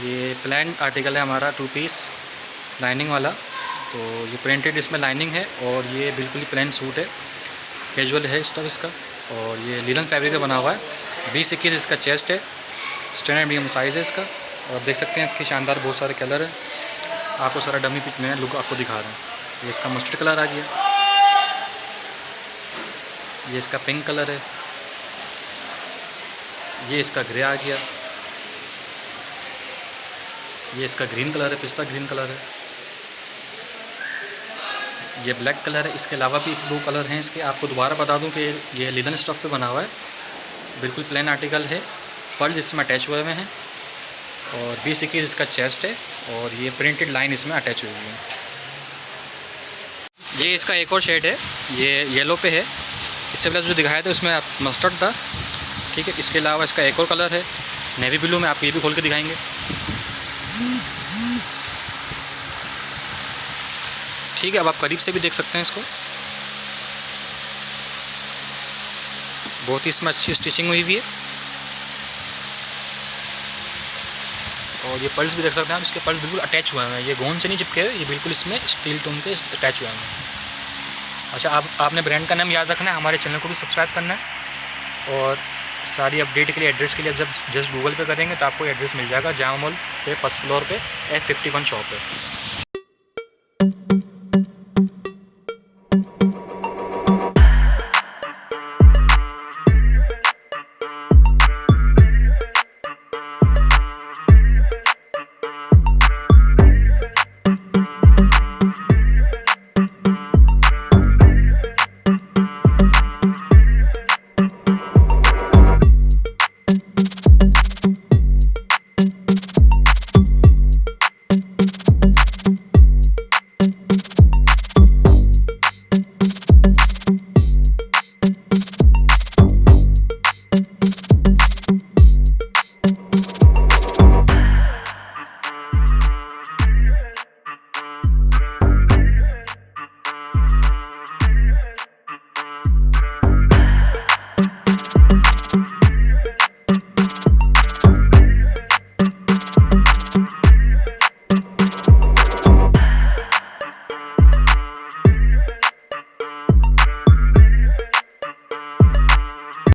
ये plane article है हमारा 2 पीस लाइनिंग वाला। तो ये प्रिंटेड इसमें लाइनिंग है और ये बिल्कुल ही प्लेन सूट है, कैजुअल है स्टफ इसका। और ये लिनन फैब्रिक का बना हुआ है। 20-21 इसका चेस्ट है, स्टैंडर्ड मीडियम साइज़ है इसका। और आप देख सकते हैं इसके शानदार बहुत सारे कलर हैं। आपको सारा डमी पिक में लुक आपको दिखा रहा हूँ। ये इसका मस्टर्ड कलर आ गया, ये इसका पिंक कलर है, ये इसका ग्रे आ गया, ये इसका ग्रीन कलर है, पिस्ता ग्रीन कलर है, ये ब्लैक कलर है। इसके अलावा भी 1-2 कलर हैं इसके। आपको दोबारा बता दूं कि ये लिनन स्टफ़ पे बना हुआ है, बिल्कुल प्लेन आर्टिकल है। पर्ल इसमें अटैच हुए हुए हैं और 20-21 इसका चेस्ट है और ये प्रिंटेड लाइन इसमें अटैच हुई हुई है। ये इसका एक और शेड है, ये येलो पे है। इससे पहले जो दिखाया था उसमें मस्टर्ड था, ठीक है। इसके अलावा इसका एक और कलर है नेवी ब्लू में, आप ये भी खोल के दिखाएंगे। ठीक है, अब आप करीब से भी देख सकते हैं इसको। बहुत ही इसमें अच्छी स्टिचिंग हुई हुई है और ये पर्ल्स भी देख सकते हैं आप। इसके पर्ल्स बिल्कुल अटैच हुए हैं, ये गोंद से नहीं चिपके हुए, ये बिल्कुल इसमें स्टील टोन के अटैच हुए हैं। अच्छा, आपने ब्रांड का नाम याद रखना है, हमारे चैनल को भी सब्सक्राइब करना है। और सारी अपडेट के लिए एड्रेस के लिए जब जस्ट गूगल पे करेंगे तो आपको एड्रेस मिल जाएगा, जामा मॉल पे 1st फ्लोर पे F51 शॉप है।